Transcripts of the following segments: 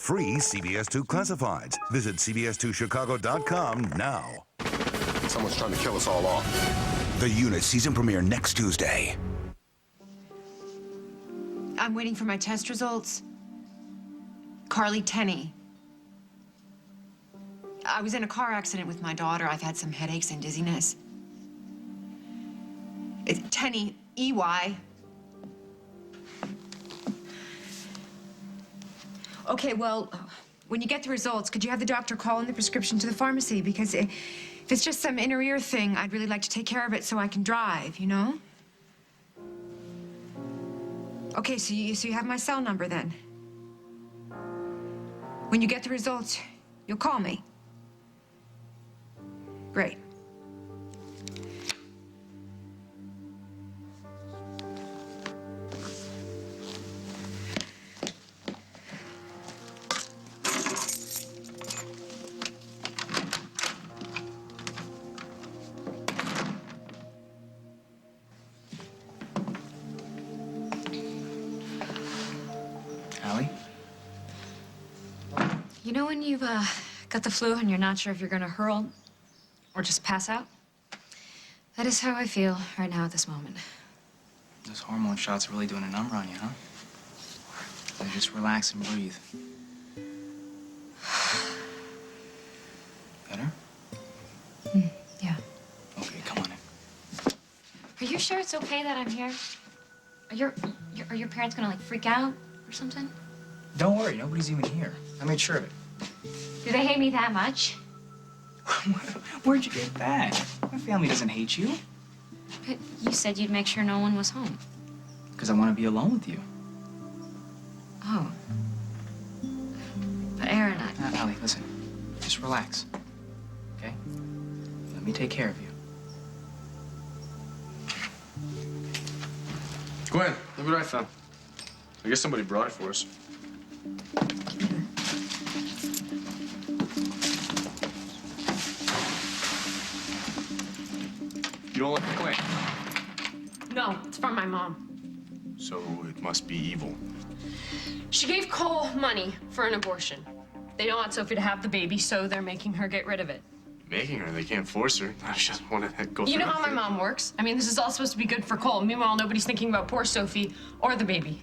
free CBS2 classifieds. Visit CBS2Chicago.com now. Someone's trying to kill us all off. The Unit season premiere next Tuesday. I'm waiting for my test results. Carly Tenney. I was in a car accident with my daughter. I've had some headaches and dizziness. Tenney, E-Y. Okay, well, when you get the results, could you have the doctor call in the prescription to the pharmacy? Because if it's just some inner ear thing, I'd really like to take care of it so I can drive, you know? Okay, so you have my cell number then. When you get the results, you'll call me. Great. Allie? You know when you've got the flu and you're not sure if you're gonna hurl or just pass out? That is how I feel right now at this moment. Those hormone shots are really doing a number on you, huh? So just relax and breathe. Better? Yeah. Okay, come on in. Are you sure it's okay that I'm here? Are your parents gonna like freak out or something? Don't worry, nobody's even here. I made sure of it. Do they hate me that much? Where'd you get that? My family doesn't hate you. But you said you'd make sure no one was home. Because I want to be alone with you. Oh. But Aaron, Allie, listen. Just relax. Okay? Let me take care of you. Gwen, look what I found. I guess somebody brought it for us. You don't like the claim? No, it's from my mom. So it must be evil. She gave Cole money for an abortion. They don't want Sophie to have the baby, so they're making her get rid of it. Making her, they can't force her. I just want to go You through know how my mom works. I mean, this is all supposed to be good for Cole. Meanwhile, nobody's thinking about poor Sophie or the baby.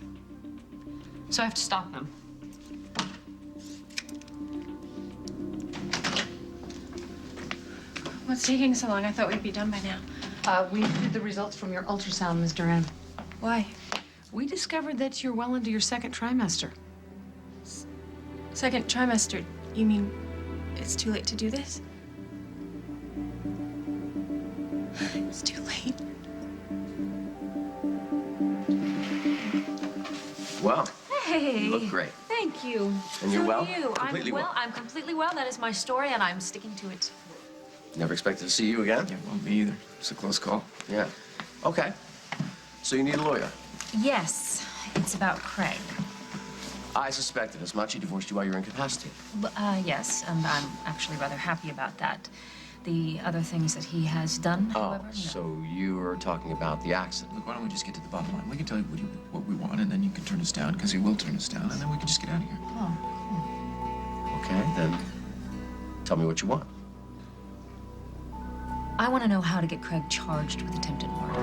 So I have to stop them. What's taking so long? I thought we'd be done by now. We needed the results from your ultrasound, Ms. Duran. Why? We discovered that you're well into your second trimester. Second trimester. You mean it's too late to do this? It's too late. Well, hey. you look great. Thank you. And you're well? You. Completely well. I'm completely well. That is my story, and I'm sticking to it. Never expected to see you again? Yeah, well, me either. It's a close call. Yeah. Okay. So you need a lawyer. Yes, it's about Craig. I suspected as much. He divorced you while you were incapacitated. Yes, and I'm actually rather happy about that. The other things that he has done, however, no. So you were talking about the accident. Look, why don't we just get to the bottom line? We can tell you what we want, and then you can turn us down, because he will turn us down, and then we can just get out of here. Oh. Okay, then tell me what you want. I want to know how to get Craig charged with attempted murder.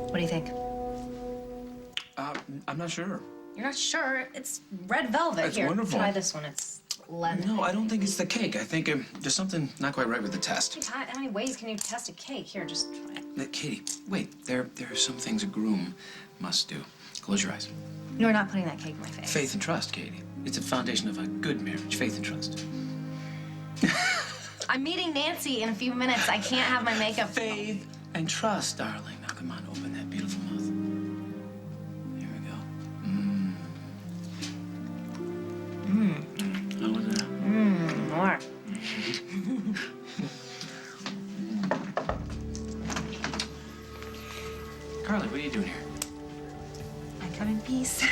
What do you think? I'm not sure. You're not sure? It's red velvet. It's Here, wonderful. try this one. It's lemon. No, I don't think it's the cake. I think there's something not quite right with the test. How many ways can you test a cake? Here, just try it. Katie, wait. There are some things a groom must do. Close your eyes. You're not putting that cake in my face. Faith and trust, Katie. It's a foundation of a good marriage. Faith and trust. I'm meeting Nancy in a few minutes. I can't have my makeup. Faith and trust, darling. Now, come on, open that beautiful mouth. There we go. How was that? More. Carly, what are you doing here? I come in peace.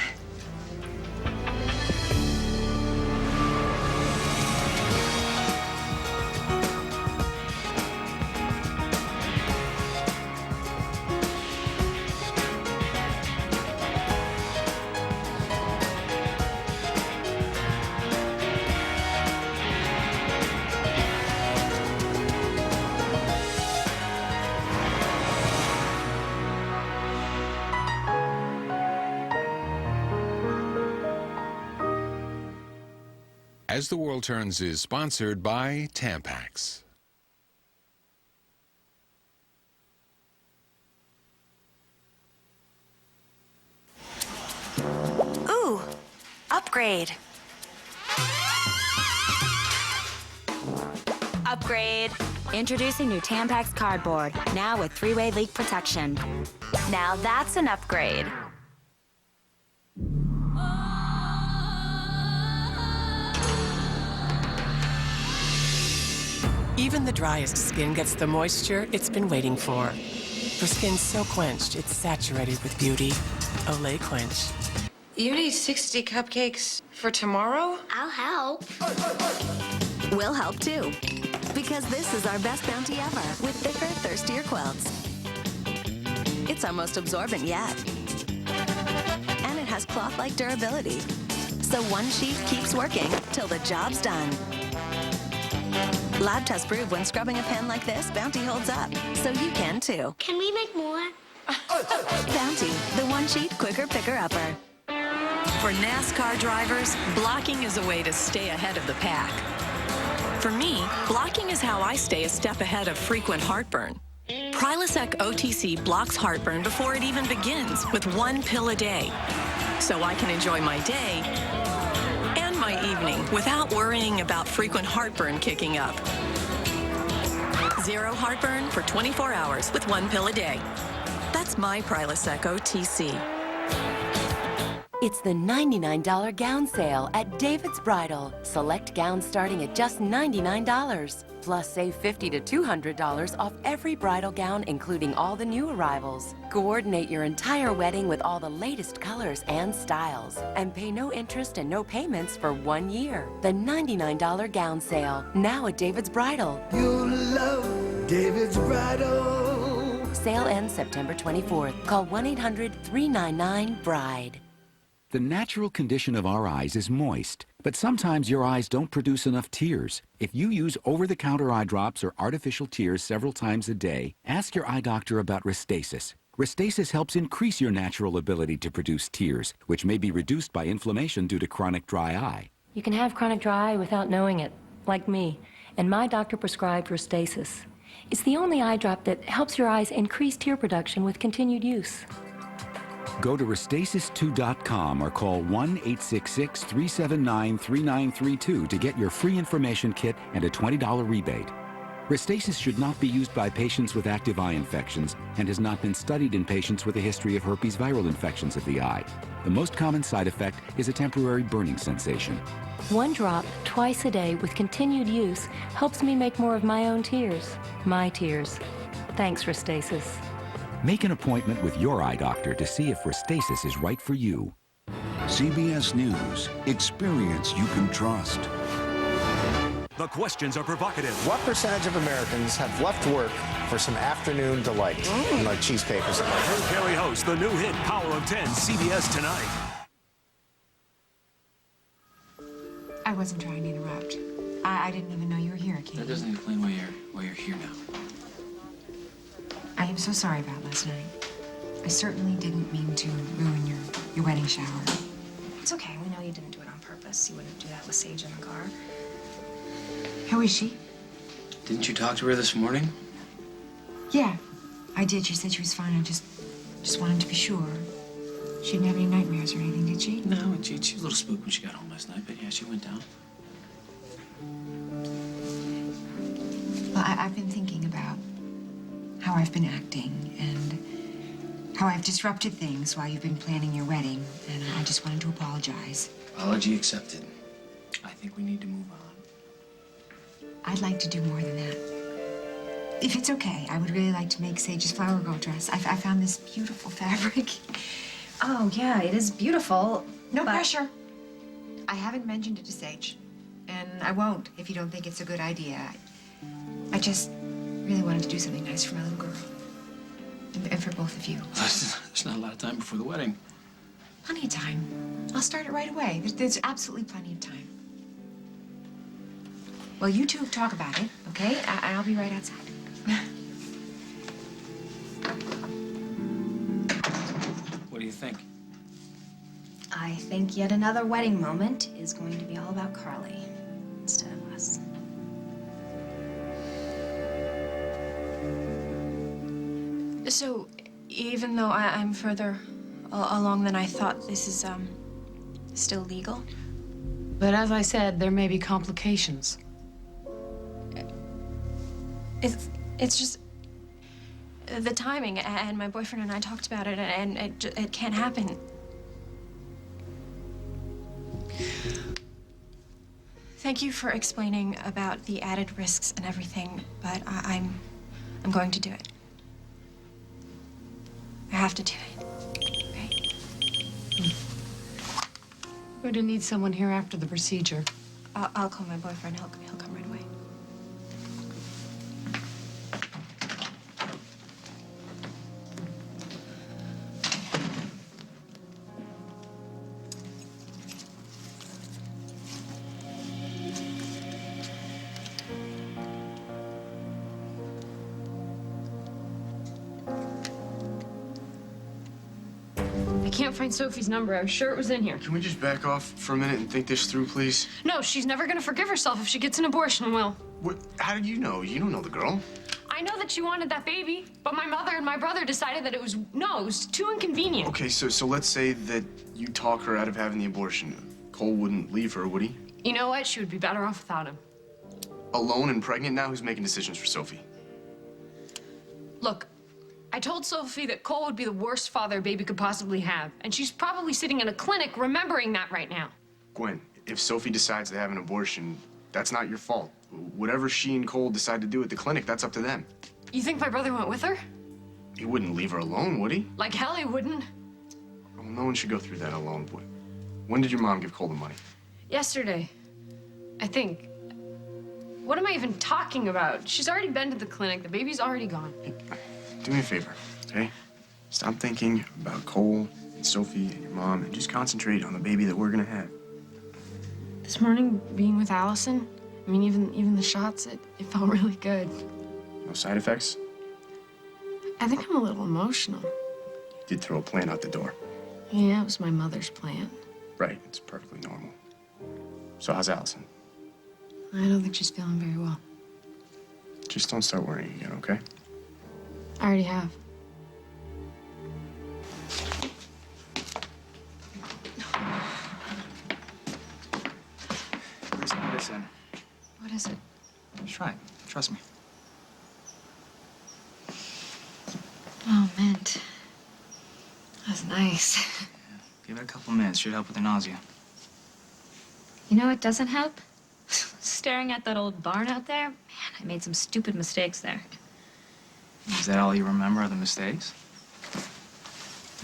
As the World Turns is sponsored by Tampax. Ooh, upgrade. Upgrade. Introducing new Tampax cardboard, now with 3-way leak protection. Now that's an upgrade. Even the driest skin gets the moisture it's been waiting for. For skin so quenched, it's saturated with beauty. Olay Quench. You need 60 cupcakes for tomorrow? I'll help. We'll help too. Because this is our best bounty ever with thicker, thirstier quilts. It's our most absorbent yet. And it has cloth-like durability. So one sheet keeps working till the job's done. Lab tests prove when scrubbing a pen like this, Bounty holds up. So you can too. Can we make more? Bounty, the one sheet quicker picker-upper. For NASCAR drivers, blocking is a way to stay ahead of the pack. For me, blocking is how I stay a step ahead of frequent heartburn. Prilosec OTC blocks heartburn before it even begins with 1 pill a day. So I can enjoy my day and my evening without worrying about frequent heartburn kicking up. Zero heartburn for 24 hours with 1 pill a day. That's my Prilosec OTC. It's the $99 gown sale at David's Bridal. Select gowns starting at just $99. Plus, save $50 to $200 off every bridal gown, including all the new arrivals. Coordinate your entire wedding with all the latest colors and styles. And pay no interest and no payments for 1 year. The $99 gown sale, now at David's Bridal. You'll love David's Bridal. Sale ends September 24th. Call 1-800-399-BRIDE. The natural condition of our eyes is moist, but sometimes your eyes don't produce enough tears. If you use over-the-counter eye drops or artificial tears several times a day, ask your eye doctor about Restasis. Restasis helps increase your natural ability to produce tears, which may be reduced by inflammation due to chronic dry eye. You can have chronic dry eye without knowing it, like me, and my doctor prescribed Restasis. It's the only eye drop that helps your eyes increase tear production with continued use. Go to Restasis2.com or call 1-866-379-3932 to get your free information kit and a $20 rebate. Restasis should not be used by patients with active eye infections and has not been studied in patients with a history of herpes viral infections of the eye. The most common side effect is a temporary burning sensation. 1 drop twice a day with continued use helps me make more of my own tears. My tears. Thanks, Restasis. Make an appointment with your eye doctor to see if Restasis is right for you. CBS News. Experience you can trust. The questions are provocative. What percentage of Americans have left work for some afternoon delight, like cheese papers? Drew Carey hosts the new hit Power of 10, CBS Tonight. I wasn't trying to interrupt. I didn't even know you were here, Katie. That doesn't explain why you're here now. I am so sorry about last night. I certainly didn't mean to ruin your wedding shower. It's okay. We know you didn't do it on purpose. You wouldn't do that with Sage in the car. How is she? Didn't you talk to her this morning? Yeah, I did. She said she was fine. I just wanted to be sure. She didn't have any nightmares or anything, did she? No, she was a little spooked when she got home last night, but yeah, she went down. Well, I've been thinking about how I've been acting and how I've disrupted things while you've been planning your wedding, and I just wanted to apologize. Apology accepted. I think we need to move on. I'd like to do more than that. If it's okay, I would really like to make Sage's flower girl dress. I found this beautiful fabric. Oh, yeah, it is beautiful. No pressure. I haven't mentioned it to Sage, and I won't if you don't think it's a good idea. I just really wanted to do something nice for my little girl. And for both of you. There's not a lot of time before the wedding. Plenty of time. I'll start it right away. There's absolutely plenty of time. Well, you two talk about it, okay? I'll be right outside. What do you think? I think yet another wedding moment is going to be all about Carly. So, even though I'm further along than I thought, this is, still legal? But as I said, there may be complications. It's just the timing, and my boyfriend and I talked about it, and it can't happen. Thank you for explaining about the added risks and everything, but I'm going to do it. I have to do it. Okay? We're gonna need someone here after the procedure. I'll call my boyfriend. He'll come right away. I can't find Sophie's number. I was sure it was in here. Can we just back off for a minute and think this through, please? No, she's never gonna forgive herself if she gets an abortion, Will. What? How did you know? You don't know the girl. I know that she wanted that baby, but my mother and my brother decided that it was too inconvenient. Okay, so let's say that you talk her out of having the abortion. Cole wouldn't leave her, would he? You know what? She would be better off without him. Alone and pregnant now? Who's making decisions for Sophie? Look, I told Sophie that Cole would be the worst father a baby could possibly have, and she's probably sitting in a clinic remembering that right now. Gwen, if Sophie decides to have an abortion, that's not your fault. Whatever she and Cole decide to do at the clinic, that's up to them. You think my brother went with her? He wouldn't leave her alone, would he? Like hell he wouldn't. Well, no one should go through that alone, boy. When did your mom give Cole the money? Yesterday, I think. What am I even talking about? She's already been to the clinic. The baby's already gone. Hey, do me a favor, okay? Stop thinking about Cole and Sophie and your mom and just concentrate on the baby that we're gonna have. This morning, being with Allison, I mean, even the shots, it felt really good. No side effects? I think I'm a little emotional. You did throw a plan out the door. Yeah, it was my mother's plan. Right, it's perfectly normal. So how's Allison? I don't think she's feeling very well. Just don't start worrying again, okay? I already have. Where's the medicine? What is it? Just try it. Trust me. Oh, mint. That's nice. Give it a couple minutes. Should help with the nausea. You know what doesn't help? Staring at that old barn out there. Man, I made some stupid mistakes there. Is that all you remember of the mistakes?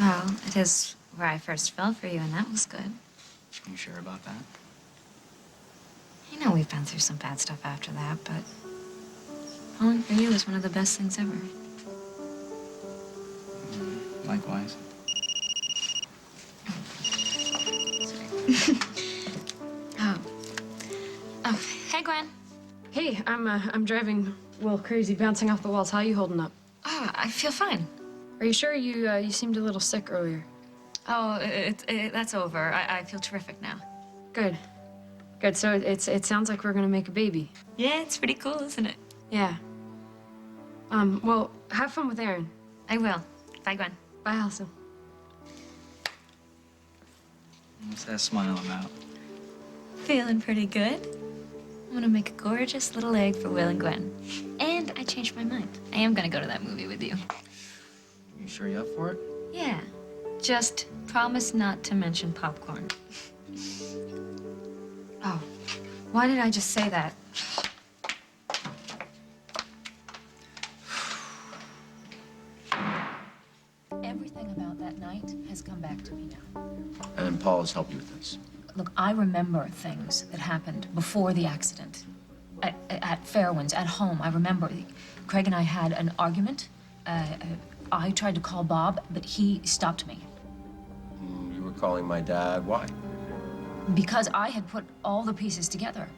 Well, it is where I first fell for you, and that was good. You sure about that? You know we've been through some bad stuff after that, but falling for you was one of the best things ever. Likewise. Oh, hey, Gwen. Hey, I'm driving Will crazy, bouncing off the walls. How you holding up? Ah, I feel fine. Are you sure? You seemed a little sick earlier. Oh, that's over. I feel terrific now. Good. Good. So it sounds like we're gonna make a baby. Yeah, it's pretty cool, isn't it? Yeah. Well, have fun with Aaron. I will. Bye, Gwen. Bye, Allison. What's that smile about? Feeling pretty good. I'm gonna make a gorgeous little egg for Will and Gwen. And I changed my mind. I am gonna go to that movie with you. You sure you up for it? Yeah. Just promise not to mention popcorn. Oh, why did I just say that? Everything about that night has come back to me now. And Paul has helped you with this. Look, I remember things that happened before the accident. At Fairwinds, at home, I remember Craig and I had an argument. I tried to call Bob, but he stopped me. You were calling my dad. Why? Because I had put all the pieces together.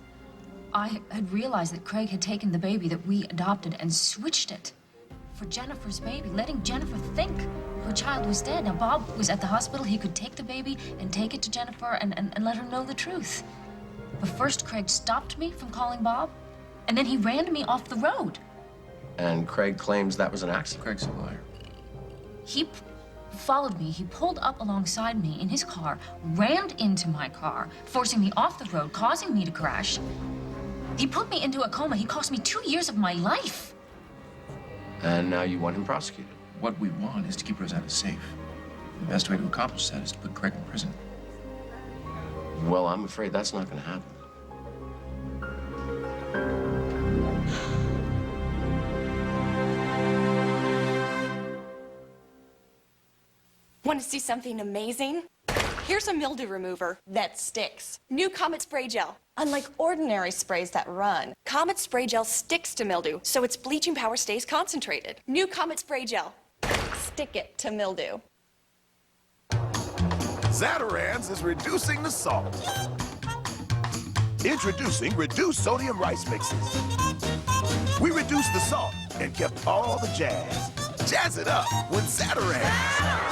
I had realized that Craig had taken the baby that we adopted and switched it for Jennifer's baby, letting Jennifer think her child was dead. Now, Bob was at the hospital. He could take the baby and take it to Jennifer and let her know the truth. But first, Craig stopped me from calling Bob, and then he ran me off the road. And Craig claims that was an accident. Craig's a liar. He followed me. He pulled up alongside me in his car, rammed into my car, forcing me off the road, causing me to crash. He put me into a coma. He cost me 2 years of my life. And now you want him prosecuted. What we want is to keep Rosanna safe. The best way to accomplish that is to put Craig in prison. Well, I'm afraid that's not going to happen. Want to see something amazing? Here's a mildew remover that sticks. New Comet Spray Gel. Unlike ordinary sprays that run, Comet Spray Gel sticks to mildew, so its bleaching power stays concentrated. New Comet Spray Gel. Stick it to mildew. Zatarain's is reducing the salt. Introducing reduced sodium rice mixes. We reduced the salt and kept all the jazz. Jazz it up with Zatarain's.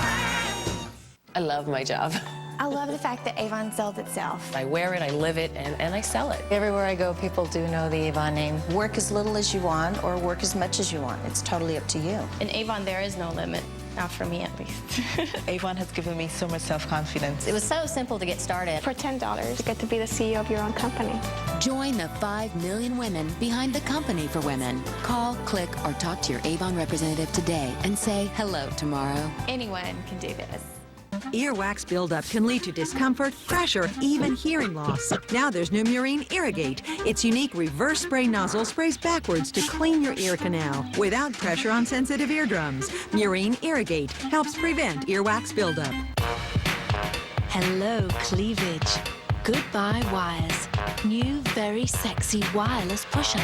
I love my job. I love the fact that Avon sells itself. I wear it, I live it, and I sell it. Everywhere I go, people do know the Avon name. Work as little as you want or work as much as you want. It's totally up to you. In Avon, there is no limit. Not for me, at least. Avon has given me so much self-confidence. It was so simple to get started. For $10, you get to be the CEO of your own company. Join the 5 million women behind the company for women. Call, click, or talk to your Avon representative today and say hello tomorrow. Anyone can do this. Earwax buildup can lead to discomfort, pressure, even hearing loss. Now there's new Murine Irrigate. Its unique reverse spray nozzle sprays backwards to clean your ear canal without pressure on sensitive eardrums. Murine Irrigate helps prevent earwax buildup. Hello, cleavage. Goodbye, wires. New, very sexy wireless pusher.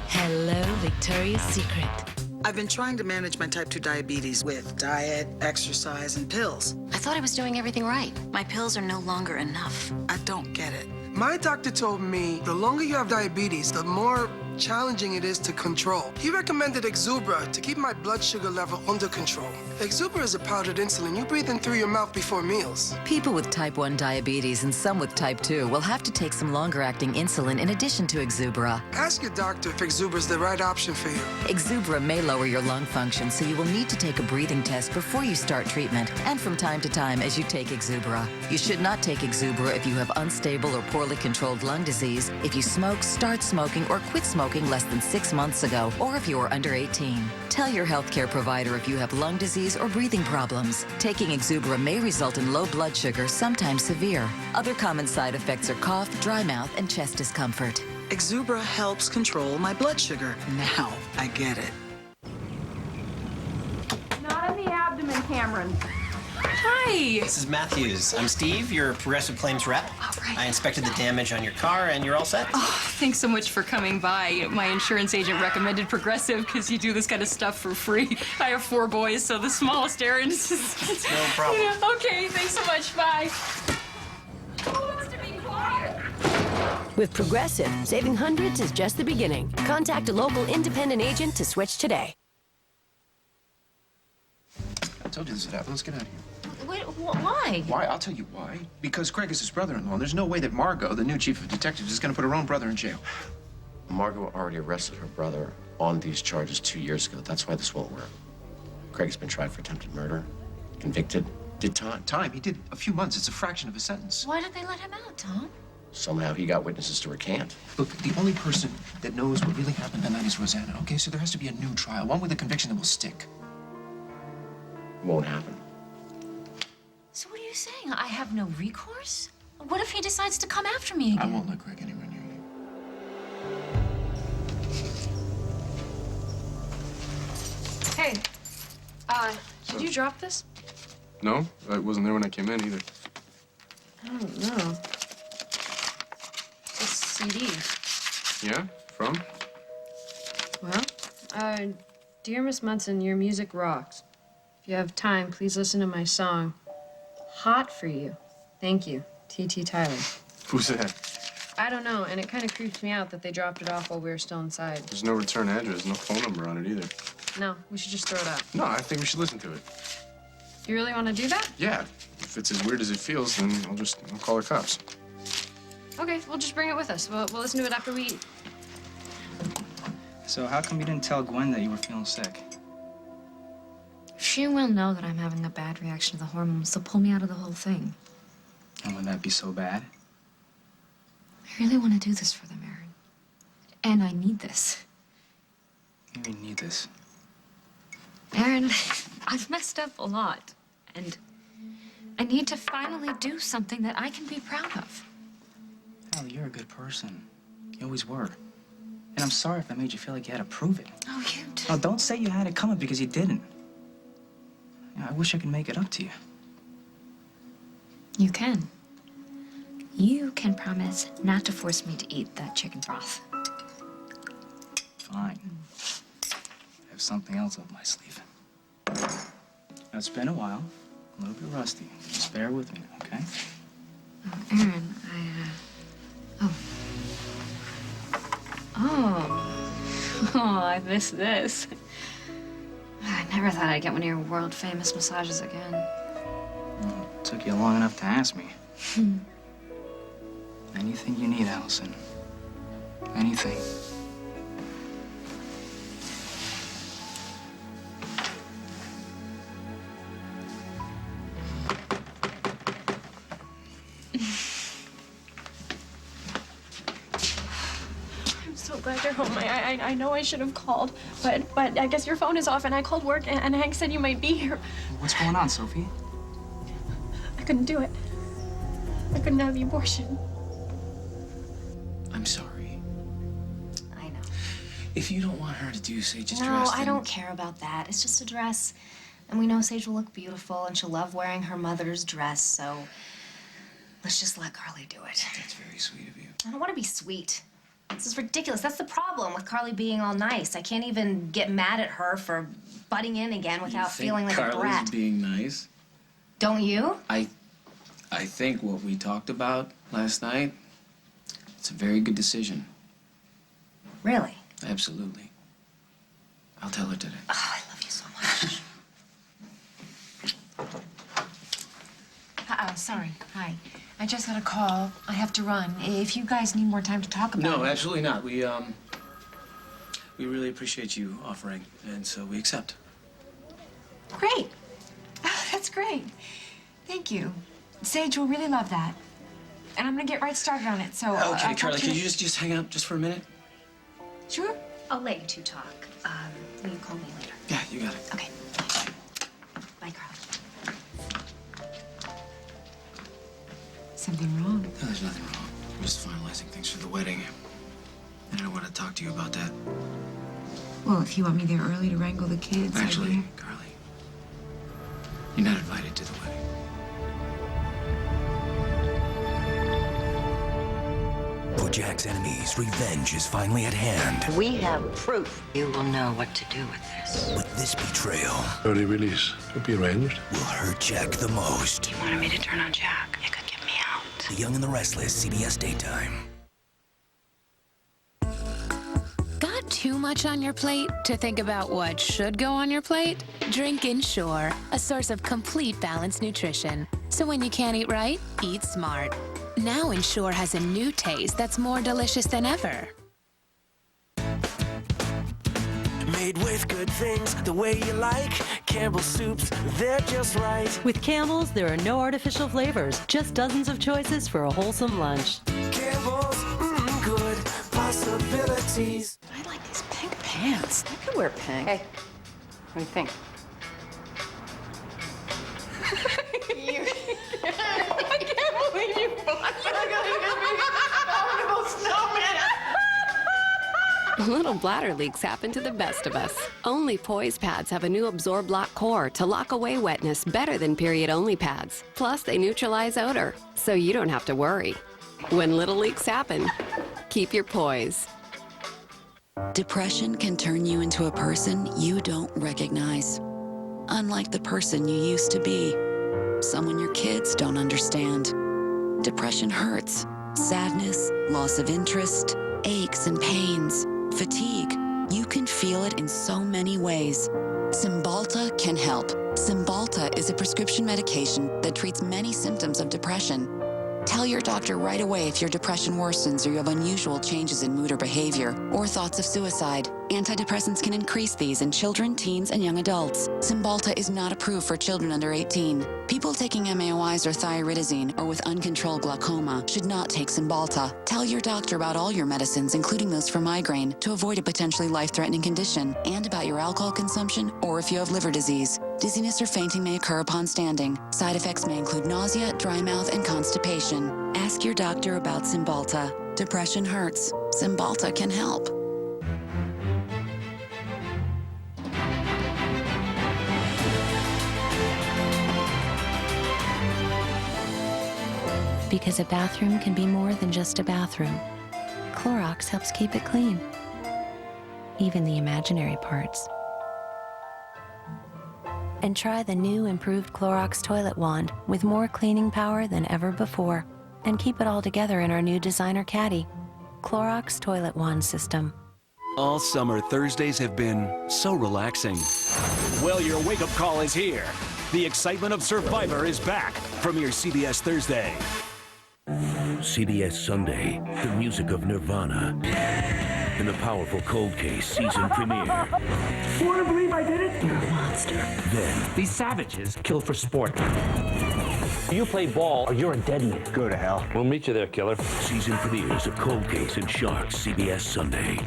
Hello, Victoria's Secret. I've been trying to manage my type 2 diabetes with diet, exercise, and pills. I thought I was doing everything right. My pills are no longer enough. I don't get it. My doctor told me the longer you have diabetes, the more challenging it is to control. He recommended Exubra to keep my blood sugar level under control. Exubra is a powdered insulin you breathe in through your mouth before meals. People with type 1 diabetes and some with type 2 will have to take some longer-acting insulin in addition to Exubra. Ask your doctor if Exubra is the right option for you. Exubra may lower your lung function, so you will need to take a breathing test before you start treatment and from time to time as you take Exubra. You should not take Exubra if you have unstable or poorly controlled lung disease, if you smoke, start smoking, or quit smoking less than 6 months ago, or if you are under 18. Tell your healthcare provider if you have lung disease or breathing problems. Taking Exubra may result in low blood sugar, sometimes severe. Other common side effects are cough, dry mouth, and chest discomfort. Exubra helps control my blood sugar. Now I get it. Not in the abdomen, Cameron. Hi. This is Matthews. I'm Steve, your Progressive Claims rep. All right. I inspected the damage on your car, and you're all set. Oh, thanks so much for coming by. My insurance agent recommended Progressive because you do this kind of stuff for free. I have 4 boys, so the smallest errand is just... No problem. You know, okay, thanks so much. Bye. Who wants to be quiet? With Progressive, saving hundreds is just the beginning. Contact a local independent agent to switch today. I told you this would happen. Let's get out of here. Wait, why? Why? I'll tell you why. Because Craig is his brother-in-law, and there's no way that Margot, the new chief of detectives, is going to put her own brother in jail. Margot already arrested her brother on these charges 2 years ago. That's why this won't work. Craig's been tried for attempted murder, convicted, did time. Time? He did a few months. It's a fraction of a sentence. Why did they let him out, Tom? Somehow he got witnesses to recant. Look, the only person that knows what really happened that night is Rosanna, okay? So there has to be a new trial, one with a conviction that will stick. Won't happen. So what are you saying? I have no recourse? What if he decides to come after me again? I won't let Craig anywhere near you. Hey, did you drop this? No, it wasn't there when I came in either. I don't know. It's a CD. Yeah? From? Well, dear Miss Munson, your music rocks. If you have time, please listen to my song, Hot for You. Thank you, T.T. Tyler. Who's that? I don't know, and it kind of creeps me out that they dropped it off while we were still inside. There's no return address, no phone number on it either. No, we should just throw it out. No, I think we should listen to it. You really want to do that? Yeah. If it's as weird as it feels, then I'll call the cops. Okay, we'll just bring it with us. We'll listen to it after we eat. So how come you didn't tell Gwen that you were feeling sick? She will know that I'm having a bad reaction to the hormones. They'll pull me out of the whole thing. And would that be so bad? I really want to do this for them, Aaron. And I need this. You need this. Aaron, I've messed up a lot. And I need to finally do something that I can be proud of. Hell, you're a good person. You always were. And I'm sorry if I made you feel like you had to prove it. Oh, you too. Now, don't say you had it coming because you didn't. I wish I could make it up to you. You can. You can promise not to force me to eat that chicken broth. Fine. I have something else up my sleeve. Now, it's been a while, a little bit rusty. Just bear with me, okay? Oh, Aaron, Oh, I miss this. I never thought I'd get one of your world-famous massages again. Well, it took you long enough to ask me. Anything you need, Allison. Anything. I'm so glad you're home. I know I should have called, but I guess your phone is off, and I called work, and Hank said you might be here. What's going on, Sophie? I couldn't do it. I couldn't have the abortion. I'm sorry. I know. If you don't want her to do Sage's dress, No, I then- don't care about that. It's just a dress. And we know Sage will look beautiful, and she'll love wearing her mother's dress, so let's just let Carly do it. That's very sweet of you. I don't want to be sweet. This is ridiculous. That's the problem with Carly being all nice. I can't even get mad at her for butting in again without feeling like a brat. Carly's being nice? Don't you? I think what we talked about last night, it's a very good decision. Really? Absolutely. I'll tell her today. Oh, I love you so much. Sorry. Hi. I just got a call. I have to run. If you guys need more time to talk about it. No, absolutely not. We really appreciate you offering, and so we accept. Great. Oh, that's great. Thank you. Sage will really love that. And I'm gonna get right started on it, so... Okay, Carly, can you just hang out just for a minute? Sure. I'll let you two talk. Will you call me later? Yeah, you got it. Okay. Bye, Carly. Something wrong? No, there's nothing wrong. We're just finalizing things for the wedding. And I don't want to talk to you about that. Well, if you want me there early to wrangle the kids... Actually, Carly, you're not invited to the wedding. For Jack's enemies, revenge is finally at hand. We have proof. You will know what to do with this. But this betrayal Early release could be arranged. will hurt Jack the most. You wanted me to turn on Jack. You could get me out. The Young and the Restless, CBS Daytime. Got too much on your plate to think about what should go on your plate? Drink Ensure, a source of complete balanced nutrition. So when you can't eat right, eat smart. Now Ensure has a new taste that's more delicious than ever. Made with good things, the way you like. Campbell's soups, they're just right. With Campbell's, there are no artificial flavors, just dozens of choices for a wholesome lunch. Campbell's, good possibilities. I like these pink pants. I could wear pink. Hey, what do you think? I can't believe you bought Little bladder leaks happen to the best of us. Only Poise pads have a new Absorb Lock core to lock away wetness better than period-only pads. Plus, they neutralize odor, so you don't have to worry. When little leaks happen, keep your poise. Depression can turn you into a person you don't recognize. Unlike the person you used to be. Someone your kids don't understand. Depression hurts. Sadness, loss of interest, aches and pains, fatigue. You can feel it in so many ways. Cymbalta can help. Cymbalta is a prescription medication that treats many symptoms of depression. Tell your doctor right away if your depression worsens or you have unusual changes in mood or behavior, or thoughts of suicide. Antidepressants can increase these in children, teens, and young adults. Cymbalta is not approved for children under 18. People taking MAOIs or thiaridazine or with uncontrolled glaucoma should not take Cymbalta. Tell your doctor about all your medicines, including those for migraine, to avoid a potentially life-threatening condition, and about your alcohol consumption or if you have liver disease. Dizziness or fainting may occur upon standing. Side effects may include nausea, dry mouth, and constipation. Ask your doctor about Cymbalta. Depression hurts. Cymbalta can help. Because a bathroom can be more than just a bathroom. Clorox helps keep it clean. Even the imaginary parts. And try the new improved Clorox Toilet Wand with more cleaning power than ever before. And keep it all together in our new designer caddy. Clorox Toilet Wand System. All summer, Thursdays have been so relaxing. Well, your wake-up call is here. The excitement of Survivor is back. Premiere CBS Thursday. CBS Sunday, the music of Nirvana. In the powerful Cold Case season premiere. Want to believe I did it? You're a monster. Then, These savages kill for sport. You play ball or you're a dead man. Go to hell. we'll meet you there, killer. Season premieres of Cold Case and Sharks, CBS Sunday.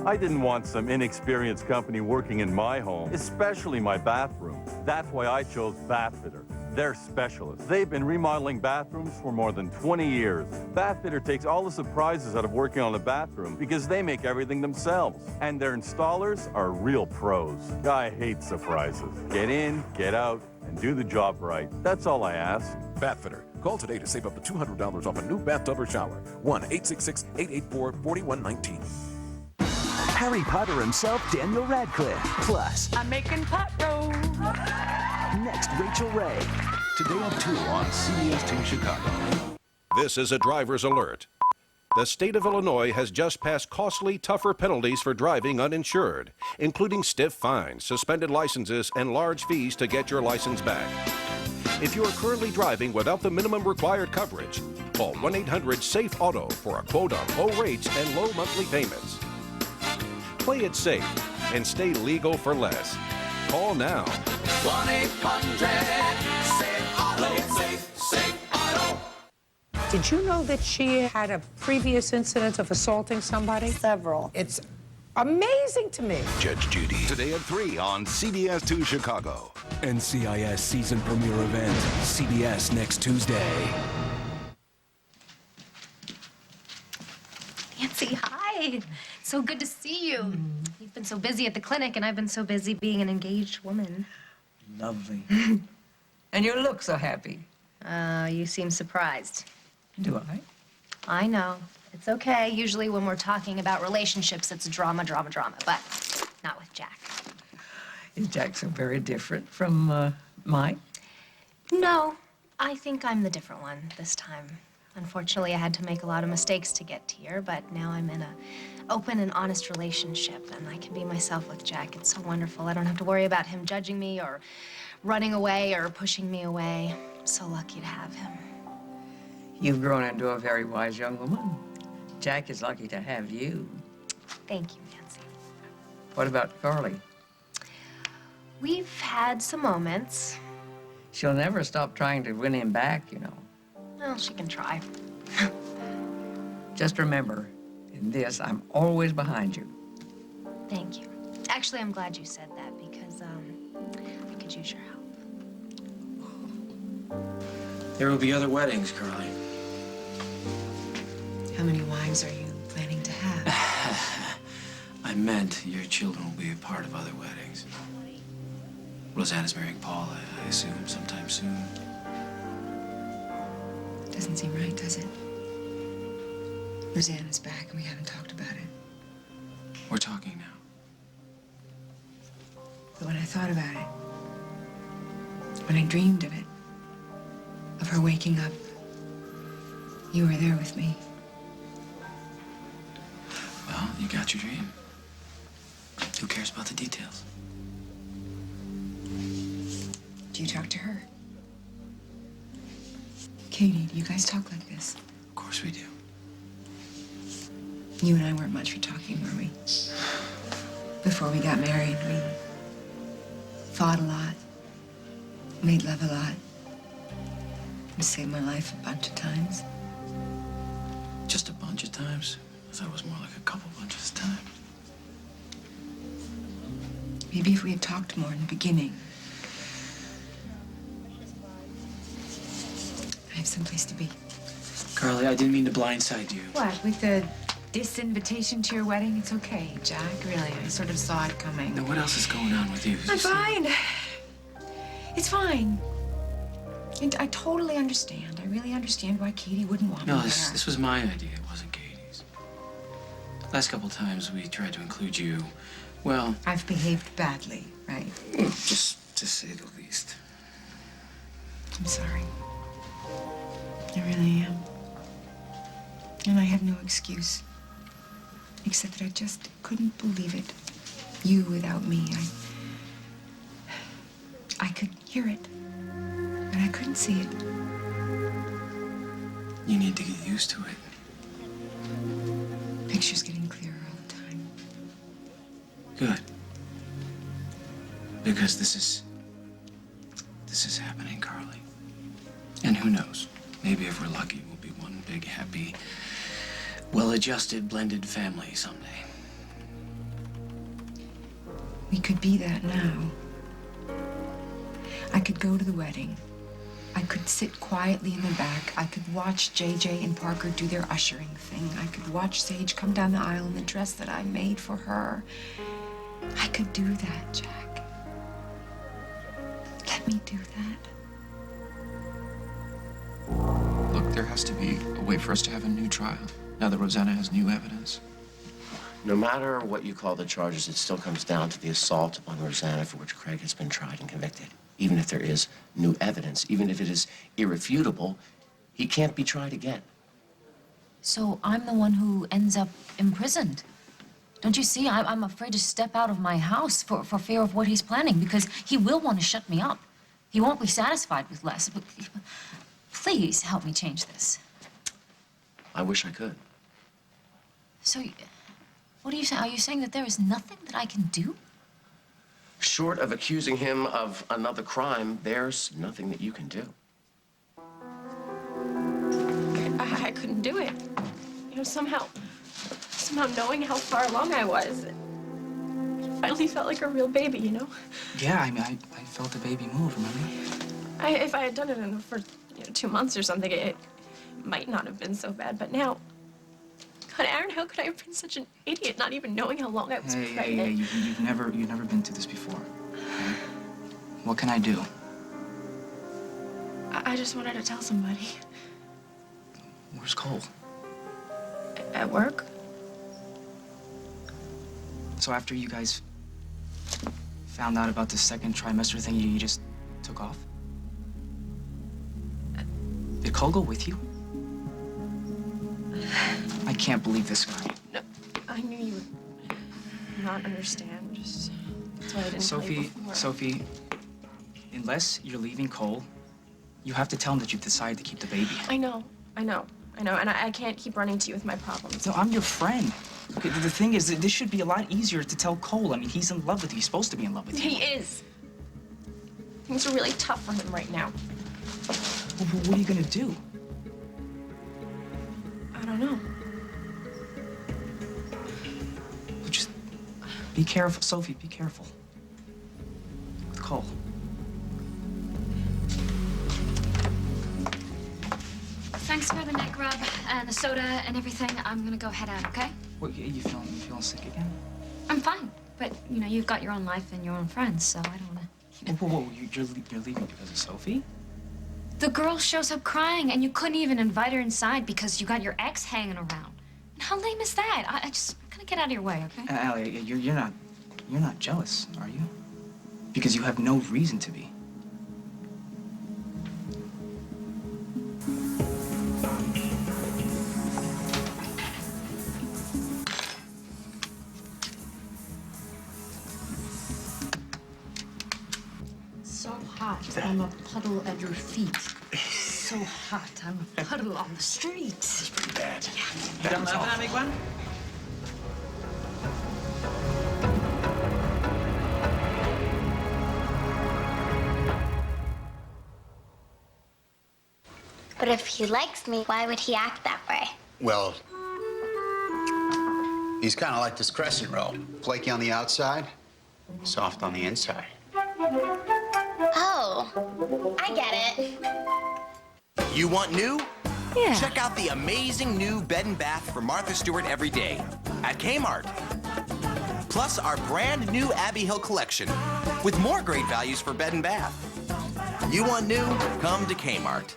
I didn't want some inexperienced company working in my home, especially my bathroom. That's why I chose Bathfitter. They're specialists. They've been remodeling bathrooms for more than 20 years. Bathfitter takes all the surprises out of working on a bathroom because they make everything themselves. And their installers are real pros. I hate surprises. Get in, get out, and do the job right. That's all I ask. Bathfitter. Call today to save up to $200 off a new bathtub or shower. 1-866-884-4119. Harry Potter himself, Daniel Radcliffe. Plus, I'm making pot roast. next, Rachel Ray. Today at 2 on CBS 2 Chicago. This is a driver's alert. The state of Illinois has just passed costly, tougher penalties for driving uninsured, including stiff fines, suspended licenses, and large fees to get your license back. If you are currently driving without the minimum required coverage, call 1-800-SAFE-AUTO for a quote on low rates and low monthly payments. Play it safe and stay legal for less. Call now. 1-800-SAFE-AUTO. SAFE-AUTO. Did you know that she had a previous incident of assaulting somebody? Several. It's amazing to me. Judge Judy. Today at 3 on CBS 2 Chicago. NCIS season premiere event. CBS next Tuesday. Nancy, hi. So good to see you. You've been so busy at the clinic, and I've been so busy being an engaged woman. Lovely. And you look so happy. You seem surprised. Do I? I know. It's okay. Usually when we're talking about relationships, it's drama, drama, drama. But not with Jack. Is Jack so very different from mine? No, I think I'm the different one this time. Unfortunately, I had to make a lot of mistakes to get here, but now I'm in an open and honest relationship, and I can be myself with Jack. It's so wonderful. I don't have to worry about him judging me or running away or pushing me away. I'm so lucky to have him. You've grown into a very wise young woman. Jack is lucky to have you. Thank you, Nancy. What about Carly? We've had some moments. She'll never stop trying to win him back, you know. Well, she can try. Just remember, in this, I'm always behind you. Thank you. Actually, I'm glad you said that because I could use your help. There will be other weddings, Carly. How many wives are you planning to have? I meant your children will be a part of other weddings. Rosanna's marrying Paul, I assume, sometime soon. Doesn't seem right, does it? Rosanna's back and we haven't talked about it. We're talking now. But when I thought about it, when I dreamed of it, of her waking up, you were there with me. You got your dream. Who cares about the details? Do you talk to her? Katie, do you guys talk like this? Of course we do. You and I weren't much for talking, were we? Before we got married, we fought a lot, made love a lot, and saved my life a bunch of times. Just a bunch of times? I thought it was more like a couple bunches of times. Maybe if we had talked more in the beginning. I have someplace to be. Carly, I didn't mean to blindside you. What, with the disinvitation to your wedding? It's okay, Jack, really. I sort of saw it coming. Now, what else is going on with you? I'm fine. It's fine. And I totally understand. I really understand why Katie wouldn't want me No, there. this was my idea. It wasn't Katie's. Last couple times we tried to include you, well... I've behaved badly, right? Just to say the least. I'm sorry. I really am. And I have no excuse. Except that I just couldn't believe it. You without me. I could hear it. But I couldn't see it. You need to get used to it. Picture's getting clearer all the time. Good. Because this is happening, Carly. And who knows? Maybe if we're lucky, we'll be one big, happy, well-adjusted, blended family someday. We could be that now. I could go to the wedding. I could sit quietly in the back. I could watch JJ and Parker do their ushering thing. I could watch Sage come down the aisle in the dress that I made for her. I could do that, Jack. Let me do that. Look, there has to be a way for us to have a new trial, now that Rosanna has new evidence. No matter what you call the charges, it still comes down to the assault on Rosanna for which Craig has been tried and convicted. Even if there is new evidence, even if it is irrefutable, he can't be tried again. So I'm the one who ends up imprisoned. Don't you see? I'm afraid to step out of my house for fear of what he's planning, because he will want to shut me up. He won't be satisfied with less. But please help me change this. I wish I could. So, what are you saying? Are you saying that there is nothing that I can do? Short of accusing him of another crime, there's nothing that you can do. I couldn't do it. You know, somehow knowing how far along I was, it finally felt like a real baby, you know? Yeah, I mean, I felt the baby move, remember? If I had done it in the first 2 months or something, it might not have been so bad. But now, God, Aaron, how could I have been such an idiot, not even knowing how long I was pregnant? Hey, you've never been through this before. Okay? What can I do? I just wanted to tell somebody. Where's Cole? At work? So after you guys found out about the second trimester thing, you just took off? Did Cole go with you? I can't believe this guy. No, I knew you would not understand. Just that's why I didn't tell you before. Sophie, unless you're leaving Cole, you have to tell him that you've decided to keep the baby. I know, and I can't keep running to you with my problems. No, I'm your friend. Okay, the thing is that this should be a lot easier to tell Cole. I mean, he's in love with you. He's supposed to be in love with you. He is. Things are really tough for him right now. Well, what are you gonna do? I don't know. Well, just be careful, Sophie. Be careful with Cole. Thanks for the neck rub and the soda and everything. I'm gonna go head out, okay? What, you feeling sick again? I'm fine, but you've got your own life and your own friends, so I don't wanna. Whoa, you're leaving because of Sophie? The girl shows up crying, and you couldn't even invite her inside because you got your ex hanging around. And how lame is that? I just gotta get out of your way, okay? Allie, you're not jealous, are you? Because you have no reason to be. hot. I'm a puddle at your feet. So hot. I'm a puddle on the street. It's pretty bad. You done laughing at me, Gwen? But if he likes me, why would he act that way? Well, he's kind of like this crescent roll. Flaky on the outside, soft on the inside. Oh, I get it. You want new? Yeah. Check out the amazing new bed and bath for Martha Stewart every day at Kmart. Plus our brand new Abbey Hill collection with more great values for bed and bath. You want new? Come to Kmart.